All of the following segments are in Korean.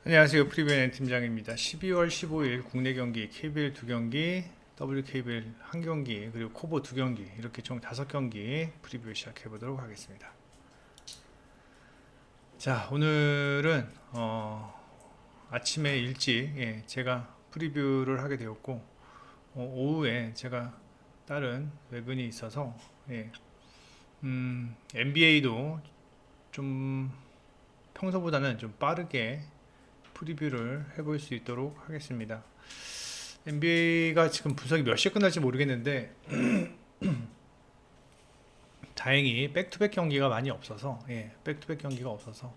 안녕하세요. 프리뷰의 팀장입니다. 12월 15일 국내 경기 KBL 2경기, WKBL 1경기, 그리고 코보 2경기 이렇게 총 5경기 프리뷰 시작해 보도록 하겠습니다. 자, 오늘은 아침에 일찍 제가 프리뷰를 하게 되었고 오후에 제가 다른 외근이 있어서 NBA도 좀 평소보다는 좀 빠르게 프리뷰를 해볼 수 있도록 하겠습니다. NBA가 지금 분석이 몇 시에 끝날지 모르겠는데 다행히 백투백 경기가 많이 없어서 백투백 경기가 없어서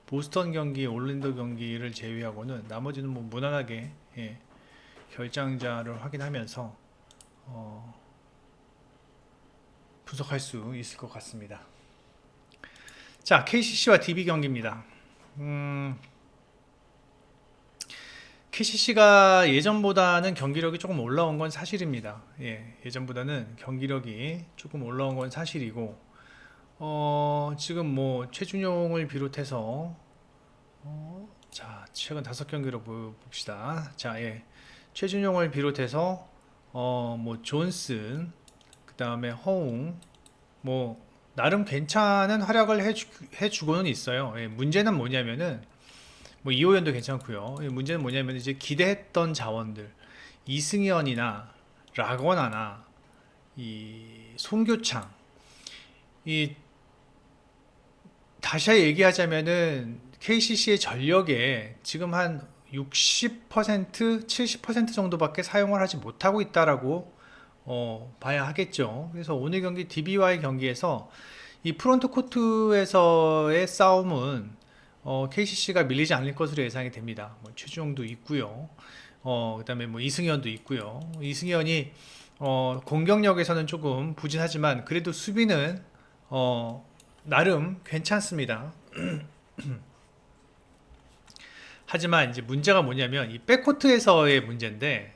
보스턴 경기, 올랜도 경기를 제외하고는 나머지는 뭐 무난하게 결장자를 확인하면서 분석할 수 있을 것 같습니다. 자, KCC와 DB 경기입니다. KCC가 예전보다는 경기력이 조금 올라온 건 사실입니다. 예전보다는 경기력이 조금 올라온 건 사실이고, 지금 뭐 최준용을 비롯해서, 자, 최근 5경기로 봅시다. 자, 최준용을 비롯해서, 뭐 존슨, 그 다음에 허웅, 뭐 나름 괜찮은 활약을 해주고는 있어요. 문제는 뭐냐면은 뭐 이호연도 괜찮고요. 문제는 뭐냐면 이제 기대했던 자원들 이승현이나 라거나나 이 송교창 이 다시 얘기하자면은 KCC의 전력에 지금 한 60%, 70% 정도밖에 사용을 하지 못하고 있다라고 봐야 하겠죠. 그래서 오늘 경기 DB와의 경기에서 이 프론트 코트에서의 싸움은 KCC가 밀리지 않을 것으로 예상이 됩니다. 뭐 최주용도 있고요. 그다음에 뭐 이승현도 있고요. 이승현이 공격력에서는 조금 부진하지만 그래도 수비는 나름 괜찮습니다. 하지만 이제 문제가 뭐냐면 이 백코트에서의 문제인데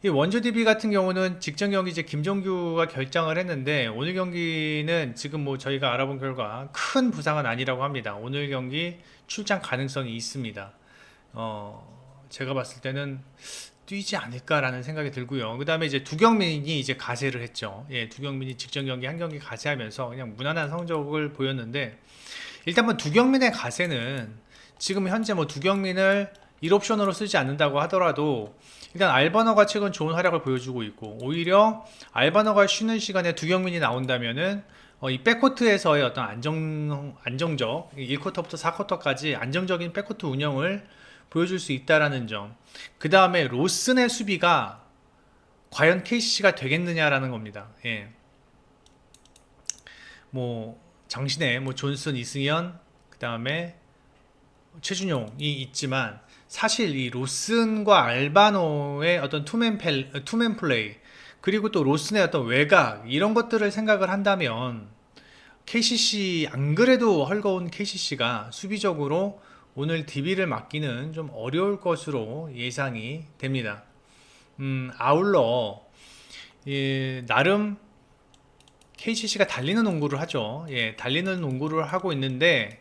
이 원조 DB 같은 경우는 직전 경기 이제 김종규가 결장을 했는데 오늘 경기는 지금 뭐 저희가 알아본 결과 큰 부상은 아니라고 합니다. 오늘 경기 출장 가능성이 있습니다. 제가 봤을 때는 뛰지 않을까라는 생각이 들고요. 그 다음에 이제 두경민이 이제 가세를 했죠. 두경민이 직전 경기 한 경기 가세하면서 그냥 무난한 성적을 보였는데 일단 뭐 두경민의 가세는 지금 현재 뭐 두경민을 1옵션으로 쓰지 않는다고 하더라도 일단 알바너가 최근 좋은 활약을 보여주고 있고 오히려 알바너가 쉬는 시간에 두경민이 나온다면은 이 백코트에서의 어떤 안정적 1쿼터부터 4쿼터까지 안정적인 백코트 운영을 보여줄 수 있다라는 점. 그 다음에 로슨의 수비가 과연 KCC가 되겠느냐라는 겁니다. 뭐 장신의 뭐 존슨, 이승현, 그 다음에 최준용이 있지만 사실 이 로슨과 알바노의 어떤 투맨 플레이 그리고 또 로슨의 어떤 외곽 이런 것들을 생각을 한다면 KCC 안 그래도 헐거운 KCC가 수비적으로 오늘 DB를 막기는 좀 어려울 것으로 예상이 됩니다. 아울러 나름 KCC가 달리는 농구를 하죠. 달리는 농구를 하고 있는데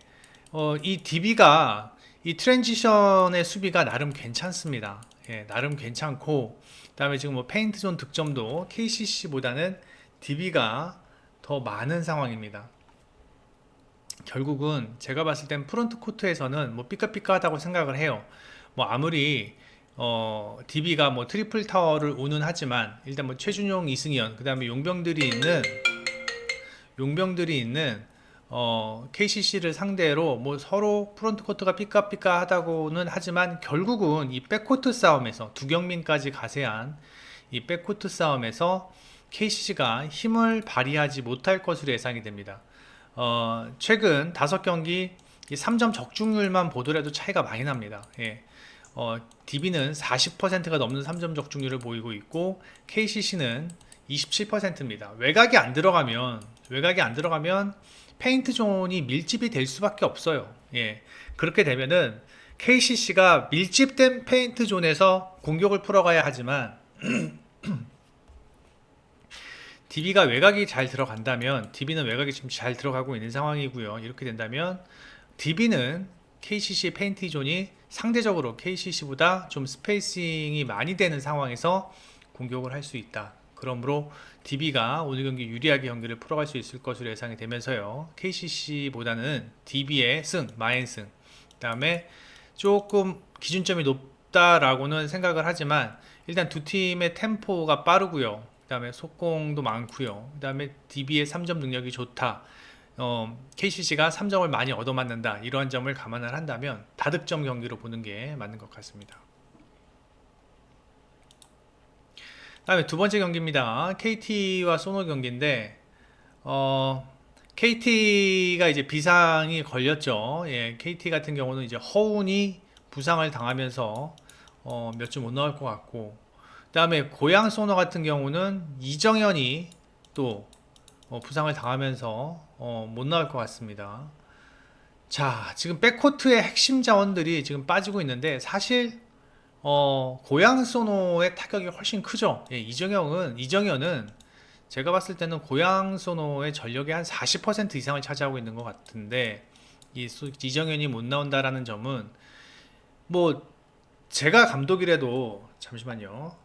이 DB가 이 트랜지션의 수비가 나름 괜찮습니다. 나름 괜찮고 그다음에 지금 뭐 페인트 존 득점도 KCC보다는 DB가 더 많은 상황입니다. 결국은 제가 봤을 땐 프론트 코트에서는 뭐 삐까삐까하다고 생각을 해요. 뭐 아무리 DB가 뭐 트리플 타워를 운운하지만 일단 뭐 최준용, 이승현 그다음에 용병들이 있는 KCC를 상대로 뭐 서로 프론트 코트가 삐까삐까하다고는 하지만 결국은 이 백코트 싸움에서 두경민까지 가세한 이 백코트 싸움에서 KCC가 힘을 발휘하지 못할 것으로 예상이 됩니다. 최근 5경기 3점 적중률만 보더라도 차이가 많이 납니다. DB는 40%가 넘는 3점 적중률을 보이고 있고 KCC는 27%입니다. 외곽이 안 들어가면 페인트 존이 밀집이 될 수밖에 없어요. 그렇게 되면은 KCC가 밀집된 페인트 존에서 공격을 풀어가야 하지만 DB가 외곽이 잘 들어간다면 DB는 외곽이 지금 잘 들어가고 있는 상황이고요. 이렇게 된다면 DB는 KCC 페인트 존이 상대적으로 KCC보다 좀 스페이싱이 많이 되는 상황에서 공격을 할 수 있다. 그러므로 DB가 오늘 경기 유리하게 경기를 풀어갈 수 있을 것으로 예상이 되면서요. KCC보다는 DB의 승, 마인승. 그다음에 조금 기준점이 높다라고는 생각을 하지만 일단 두 팀의 템포가 빠르고요. 그다음에 속공도 많고요. 그다음에 DB의 3점 능력이 좋다. KCC가 3점을 많이 얻어맞는다. 이러한 점을 감안을 한다면 다득점 경기로 보는 게 맞는 것 같습니다. 다음에 두 번째 경기입니다. KT와 소노 경기인데 KT가 이제 비상이 걸렸죠. 예, KT 같은 경우는 이제 허운이 부상을 당하면서 몇 주 못 나올 것 같고, 그다음에 고양 소노 같은 경우는 이정현이 또 부상을 당하면서 못 나올 것 같습니다. 자, 지금 백코트의 핵심 자원들이 지금 빠지고 있는데 사실 고양 소노의 타격이 훨씬 크죠. 예, 이정현은 제가 봤을 때는 고양 소노의 전력의 한 40% 이상을 차지하고 있는 것 같은데 이정현이 못 나온다라는 점은 뭐 제가 감독이라도 잠시만요.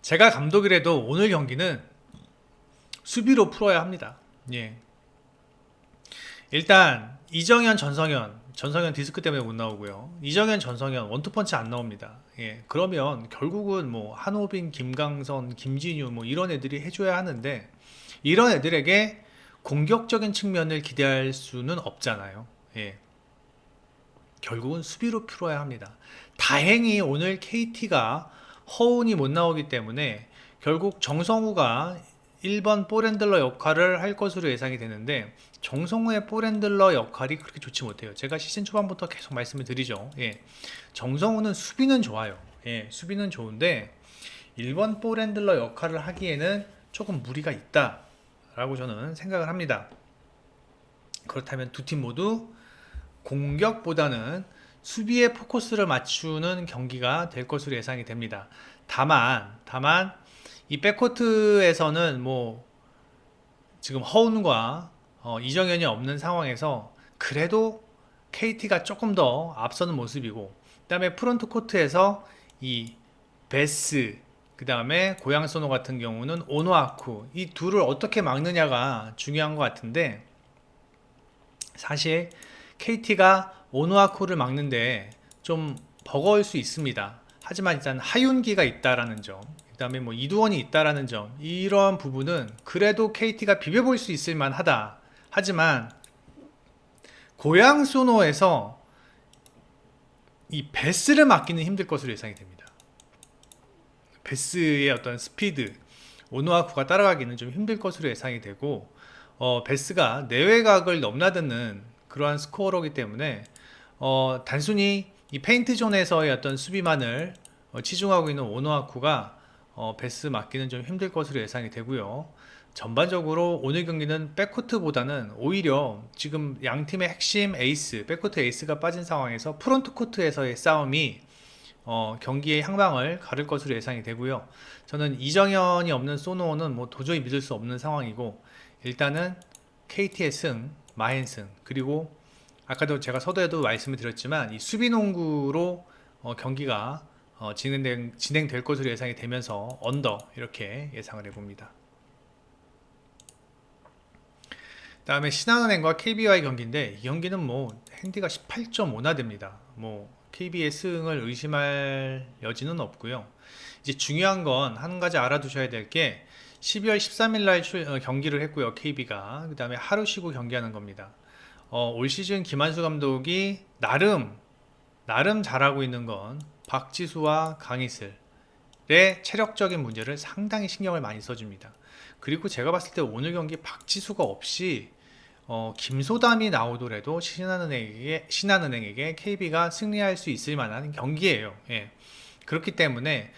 제가 감독이라도 오늘 경기는 수비로 풀어야 합니다. 예. 일단 이정현, 전성현 디스크 때문에 못 나오고요. 이정현, 전성현 원투펀치 안 나옵니다. 예. 그러면 결국은 뭐 한호빈, 김강선, 김진유 뭐 이런 애들이 해줘야 하는데 이런 애들에게 공격적인 측면을 기대할 수는 없잖아요. 예. 결국은 수비로 풀어야 합니다. 다행히 오늘 KT가 허운이 못 나오기 때문에 결국 정성우가 1번 볼핸들러 역할을 할 것으로 예상이 되는데 정성우의 볼핸들러 역할이 그렇게 좋지 못해요. 제가 시즌 초반부터 계속 말씀을 드리죠. 예. 정성우는 수비는 좋아요. 예. 수비는 좋은데 1번 볼핸들러 역할을 하기에는 조금 무리가 있다 라고 저는 생각을 합니다. 그렇다면 두 팀 모두 공격보다는 수비에 포커스를 맞추는 경기가 될 것으로 예상이 됩니다. 다만 이 백코트에서는 뭐 지금 허운과 이정현이 없는 상황에서 그래도 KT가 조금 더 앞서는 모습이고, 그 다음에 프론트 코트에서 이 베스, 그 다음에 고양소노 같은 경우는 오노아쿠, 이 둘을 어떻게 막느냐가 중요한 것 같은데 사실 KT가 오누아쿠를 막는데 좀 버거울 수 있습니다. 하지만 일단 하윤기가 있다라는 점, 그 다음에 뭐 이두원이 있다라는 점, 이런 부분은 그래도 KT가 비벼볼 수 있을 만하다. 하지만 고양 소노에서 이 베스를 막기는 힘들 것으로 예상이 됩니다. 베스의 어떤 스피드, 오누아쿠가 따라가기는 좀 힘들 것으로 예상이 되고, 베스가 내외각을 넘나드는 그러한 스코어러기 때문에 단순히 이 페인트 존에서의 어떤 수비만을 치중하고 있는 오노아쿠가 베스 맞기는 좀 힘들 것으로 예상이 되고요. 전반적으로 오늘 경기는 백코트보다는 오히려 지금 양 팀의 핵심 에이스, 백코트 에이스가 빠진 상황에서 프론트 코트에서의 싸움이 경기의 향방을 가를 것으로 예상이 되고요. 저는 이정현이 없는 소노는 뭐 도저히 믿을 수 없는 상황이고, 일단은 KT의 승, 마헨승, 그리고 아까도 제가 서두에도 말씀을 드렸지만 이 수비농구로 경기가 진행될 것으로 예상이 되면서 언더 이렇게 예상을 해봅니다. 다음에 신한은행과 KB와의 경기인데 이 경기는 뭐 핸디가 18.5나 됩니다. 뭐 KB의 승을 의심할 여지는 없고요. 이제 중요한 건 한 가지 알아두셔야 될 게 12월 13일 날 경기를 했고요. KB가 그 다음에 하루 쉬고 경기하는 겁니다. 올 시즌 김한수 감독이 나름 잘하고 있는 건 박지수와 강희슬의 체력적인 문제를 상당히 신경을 많이 써줍니다. 그리고 제가 봤을 때 오늘 경기 박지수가 없이 김소담이 나오더라도 신한은행에게 KB가 승리할 수 있을 만한 경기예요. 예. 그렇기 때문에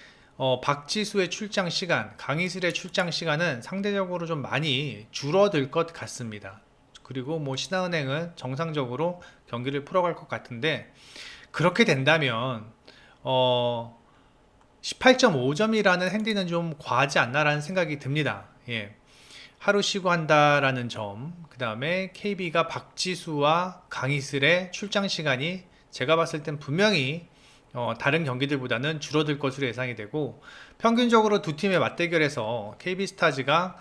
박지수의 출장 시간, 강희슬의 출장 시간은 상대적으로 좀 많이 줄어들 것 같습니다. 그리고 뭐 신한은행은 정상적으로 경기를 풀어갈 것 같은데, 그렇게 된다면 18.5점이라는 핸디는 좀 과하지 않나라는 생각이 듭니다. 예. 하루 쉬고 한다라는 점, 그 다음에 KB가 박지수와 강희슬의 출장 시간이 제가 봤을 땐 분명히 다른 경기들보다는 줄어들 것으로 예상이 되고, 평균적으로 두 팀의 맞대결에서 KB스타즈가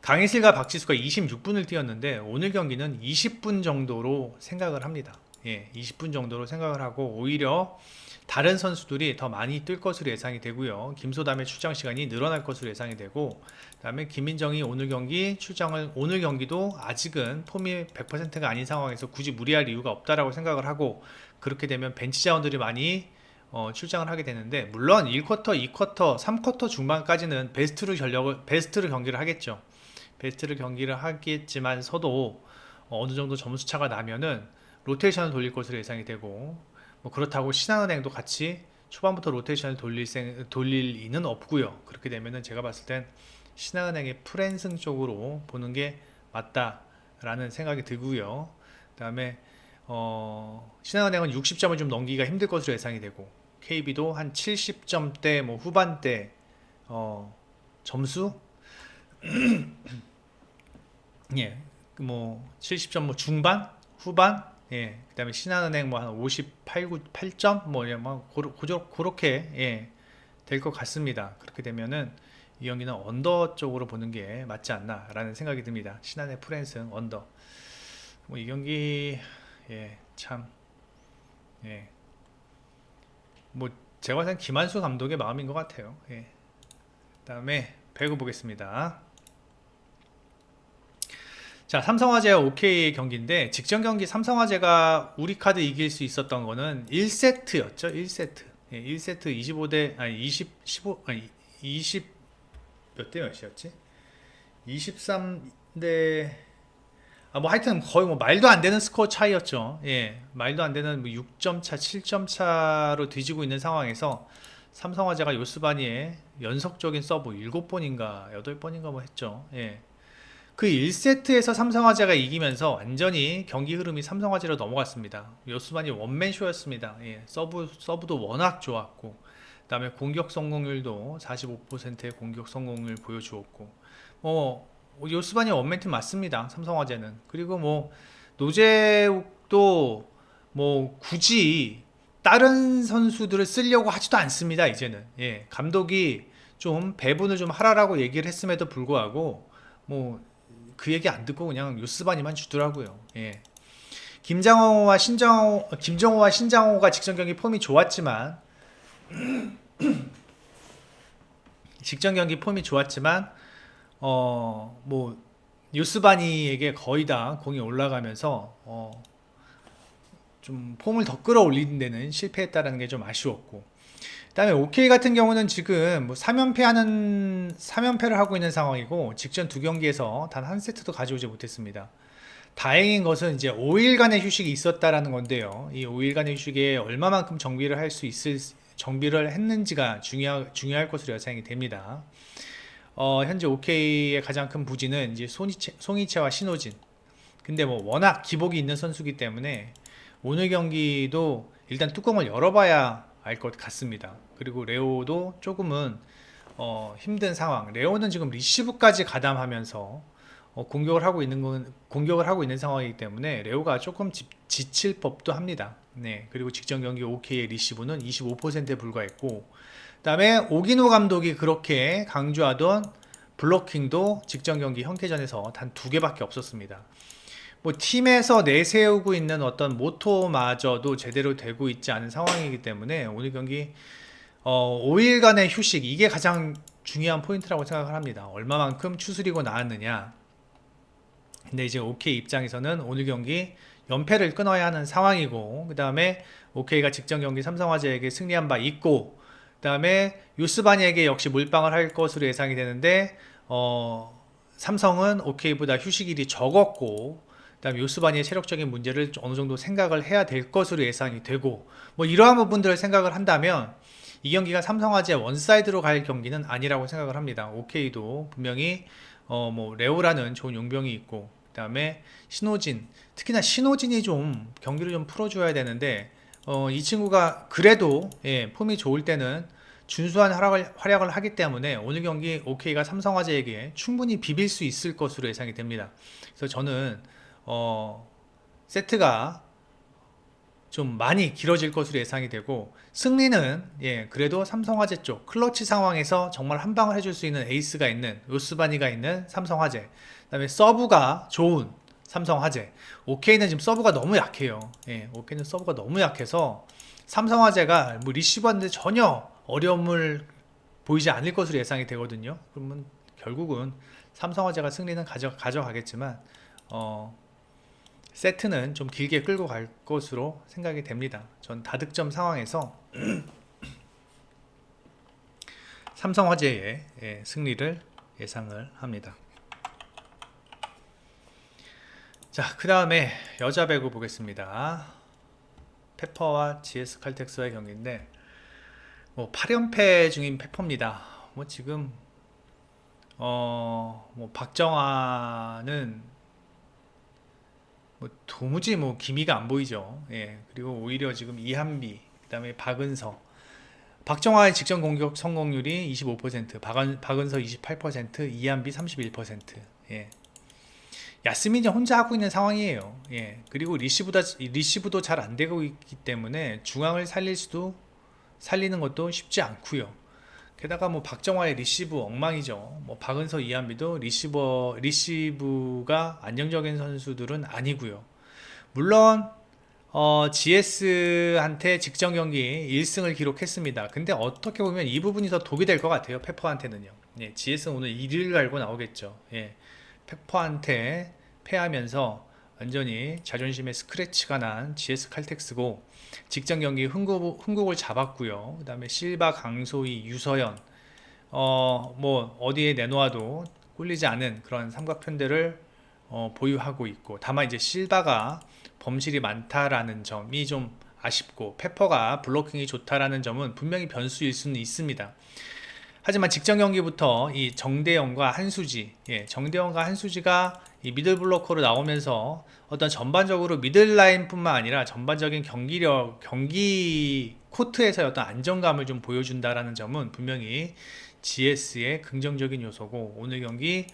강희슬과 박지수가 26분을 뛰었는데 오늘 경기는 20분 정도로 생각을 합니다. 예, 20분 정도로 생각을 하고 오히려 다른 선수들이 더 많이 뛸 것으로 예상이 되고요. 김소담의 출장 시간이 늘어날 것으로 예상이 되고, 그다음에 김민정이 오늘 경기도 아직은 폼이 100%가 아닌 상황에서 굳이 무리할 이유가 없다라고 생각을 하고, 그렇게 되면 벤치 자원들이 많이 출장을 하게 되는데, 물론 1쿼터, 2쿼터, 3쿼터 중반까지는 베스트를 경기를 하겠죠. 베스트를 경기를 하겠지만서도 어느 정도 점수 차가 나면은 로테이션을 돌릴 것으로 예상이 되고, 뭐 그렇다고 신한은행도 같이 초반부터 로테이션을 돌릴 리는 없고요. 그렇게 되면은 제가 봤을 땐 신한은행의 프랜승 쪽으로 보는 게 맞다라는 생각이 들고요. 그다음에 신한은행은 60점을 좀 넘기기가 힘들 것으로 예상이 되고, KB도 한 70점대 뭐 후반대 점수 예, 뭐 70점 뭐 중반, 후반, 예, 그다음에 신한은행 뭐 한 58, 8점 뭐 그렇게 예, 될 것 같습니다. 그렇게 되면은 이 경기는 언더 쪽으로 보는 게 맞지 않나라는 생각이 듭니다. 신한은행 프랜승 언더. 뭐 이 경기 예, 참 예, 뭐 제가 봤을 땐 김한수 감독의 마음인 것 같아요. 예. 그다음에 배구 보겠습니다. 자, 삼성화재와 OK 경기인데, 직전 경기 삼성화재가 우리카드 이길 수 있었던 거는 1세트였죠. 1세트. 예, 1세트 25대 아니 15 아니 20 몇 대 몇이었지? 23대 뭐 하여튼 거의 뭐 말도 안 되는 스코어 차이였죠. 예. 말도 안 되는 뭐 6점 차, 7점 차로 뒤지고 있는 상황에서 삼성화재가 요스바니의 연속적인 서브 7번인가 8번인가 뭐 했죠. 예. 그 1세트에서 삼성화재가 이기면서 완전히 경기 흐름이 삼성화재로 넘어갔습니다. 요스만이 원맨쇼였습니다. 예, 서브도 워낙 좋았고, 그다음에 공격 성공률도 45%의 공격 성공률 보여주었고, 요스만이 원맨팀 맞습니다. 삼성화재는. 그리고 뭐 노재욱도 뭐 굳이 다른 선수들을 쓰려고 하지도 않습니다. 이제는. 예, 감독이 좀 배분을 좀 하라라고 얘기를 했음에도 불구하고 뭐 그 얘기 안 듣고 그냥 요스바니만 주더라고요. 예. 김정호와 신장호가 직전 경기 폼이 좋았지만 뭐 요스바니에게 거의 다 공이 올라가면서 좀 폼을 더 끌어올리는 데는 실패했다는 게 좀 아쉬웠고, 그다음에 OK 같은 경우는 지금 뭐 3연패를 하고 있는 상황이고, 직전 두 경기에서 단 한 세트도 가져오지 못했습니다. 다행인 것은 이제 5일간의 휴식이 있었다라는 건데요. 이 5일간의 휴식에 얼마만큼 정비를 했는지가 중요할 것으로 예상이 됩니다. 현재 OK의 가장 큰 부진은 이제 송이채와 신호진. 근데 뭐 워낙 기복이 있는 선수기 때문에 오늘 경기도 일단 뚜껑을 열어봐야 알 것 같습니다. 그리고 레오도 조금은 힘든 상황. 레오는 지금 리시브까지 가담하면서 공격을 하고 있는 상황이기 때문에 레오가 조금 지칠 법도 합니다. 네. 그리고 직전 경기 OK의 리시브는 25%에 불과했고, 그다음에 오기노 감독이 그렇게 강조하던 블로킹도 직전 경기 현대전에서 단 2개밖에 없었습니다. 뭐 팀에서 내세우고 있는 어떤 모토마저도 제대로 되고 있지 않은 상황이기 때문에 오늘 경기 5일간의 휴식, 이게 가장 중요한 포인트라고 생각을 합니다. 얼마만큼 추스리고 나왔느냐. 근데 이제 OK 입장에서는 오늘 경기 연패를 끊어야 하는 상황이고, 그 다음에 OK가 직전 경기 삼성화재에게 승리한 바 있고, 그 다음에 요스바니에게 역시 몰빵을 할 것으로 예상이 되는데, 삼성은 OK보다 휴식일이 적었고, 그 다음에 요스바니의 체력적인 문제를 어느 정도 생각을 해야 될 것으로 예상이 되고, 뭐 이러한 부분들을 생각을 한다면 이 경기가 삼성화재 원사이드로 갈 경기는 아니라고 생각을 합니다. OK도 분명히 뭐 레오라는 좋은 용병이 있고, 그 다음에 신호진, 특히나 신호진이 좀 경기를 좀 풀어줘야 되는데 이 친구가 그래도 폼이 좋을 때는 준수한 활약을 하기 때문에 오늘 경기 OK가 삼성화재에게 충분히 비빌 수 있을 것으로 예상이 됩니다. 그래서 저는 세트가 좀 많이 길어질 것으로 예상이 되고, 승리는 그래도 삼성화재 쪽 클러치 상황에서 정말 한 방을 해줄 수 있는 에이스가 있는 요스바니가 있는 삼성화재, 그다음에 서브가 좋은 삼성화재. OK는 지금 서브가 너무 약해요. OK는 서브가 너무 약해서 삼성화재가 뭐 리시브하는데 전혀 어려움을 보이지 않을 것으로 예상이 되거든요. 그러면 결국은 삼성화재가 승리는 가져가겠지만 세트는 좀 길게 끌고 갈 것으로 생각이 됩니다. 전 다득점 상황에서 삼성화재의 승리를 예상을 합니다. 자, 그 다음에 여자 배구 보겠습니다. 페퍼와 GS 칼텍스와의 경기인데, 뭐 8연패 중인 페퍼입니다. 뭐 지금 뭐 박정아는 뭐 도무지 뭐 기미가 안 보이죠. 그리고 오히려 지금 이한비, 그다음에 박은서, 박정아의 직전 공격 성공률이 25%, 박은서 28%, 이한비 31%. 야스민이 혼자 하고 있는 상황이에요. 그리고 리시브도 잘 안 되고 있기 때문에 중앙을 살리는 것도 쉽지 않고요. 게다가 뭐 박정화의 리시브 엉망이죠. 뭐 박은서, 이한비도 리시브가 안정적인 선수들은 아니고요. 물론 GS한테 직전 경기 1승을 기록했습니다. 근데 어떻게 보면 이 부분이 더 독이 될 것 같아요. 페퍼한테는요. GS는 오늘 1위를 갈고 나오겠죠. 페퍼한테 패하면서 완전히 자존심에 스크래치가 난 GS 칼텍스고, 직전 경기 흥국을 잡았고요. 그 다음에 실바, 강소희, 유서연, 뭐 어디에 내놓아도 꿀리지 않은 그런 삼각편대를 보유하고 있고, 다만 이제 실바가 범실이 많다라는 점이 좀 아쉽고, 페퍼가 블로킹이 좋다라는 점은 분명히 변수일 수는 있습니다. 하지만 직전 경기부터 이 정대영과 한수지가 이 미들 블로커로 나오면서 어떤 전반적으로 미들 라인뿐만 아니라 전반적인 경기 코트에서의 어떤 안정감을 좀 보여준다라는 점은 분명히 GS의 긍정적인 요소고, 오늘 경기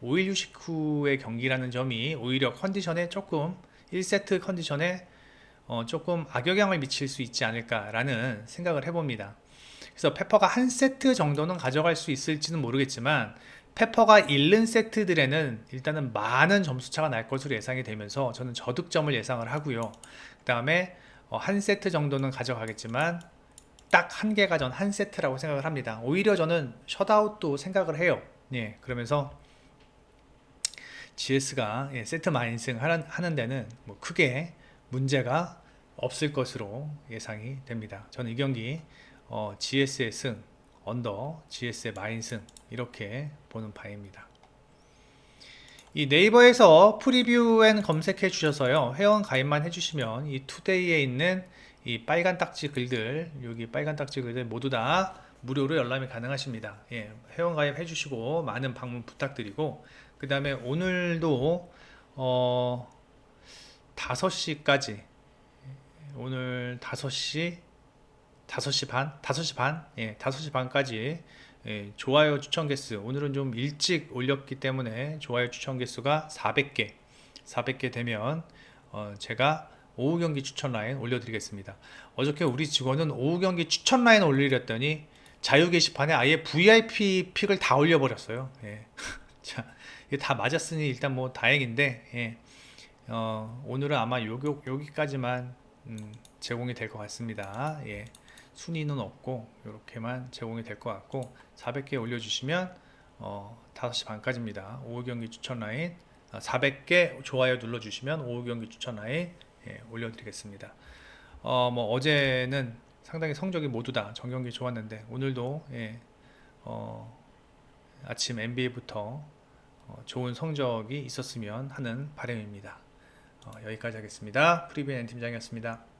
5일 휴식 후의 경기라는 점이 오히려 컨디션에 조금 1세트 컨디션에 조금 악영향을 미칠 수 있지 않을까라는 생각을 해봅니다. 그래서 페퍼가 한 세트 정도는 가져갈 수 있을지는 모르겠지만, 페퍼가 잃는 세트들에는 일단은 많은 점수차가 날 것으로 예상이 되면서 저는 저득점을 예상을 하고요. 그 다음에 한 세트 정도는 가져가겠지만 딱 한 개가 전 한 세트라고 생각을 합니다. 오히려 저는 셧아웃도 생각을 해요. 그러면서 GS가 세트 마인승 하는 데는 뭐 크게 문제가 없을 것으로 예상이 됩니다. 저는 이 경기 GS의 승, GS의 마인승, 이렇게 보는 바입니다. 이 네이버에서 프리뷰 앤 검색해 주셔서요, 회원 가입만 해주시면 이 투데이에 있는 이 빨간 딱지 글들, 여기 빨간 딱지 글들 모두 다 무료로 열람이 가능하십니다. 회원 가입해 주시고 많은 방문 부탁드리고, 그 다음에 오늘도 5시까지, 오늘 5시 반까지 좋아요 추천 개수, 오늘은 좀 일찍 올렸기 때문에 좋아요 추천 개수가 400개 되면 제가 오후 경기 추천 라인 올려드리겠습니다. 어저께 우리 직원은 오후 경기 추천 라인 올리랬더니 자유 게시판에 아예 VIP 픽을 다 올려버렸어요. 자, 이게 다 맞았으니 일단 뭐 다행인데, 오늘은 아마 여기까지만 제공이 될 것 같습니다. 순위는 없고 이렇게만 제공이 될 것 같고, 400개 올려주시면 5시 반까지입니다. 오후 경기 추천 라인 400개 좋아요 눌러주시면 오후 경기 추천 라인 올려드리겠습니다. 뭐 어제는 상당히 성적이 모두 다 전경기 좋았는데, 오늘도 아침 NBA부터 좋은 성적이 있었으면 하는 바람입니다. 여기까지 하겠습니다. 프리뷰 N 팀장이었습니다.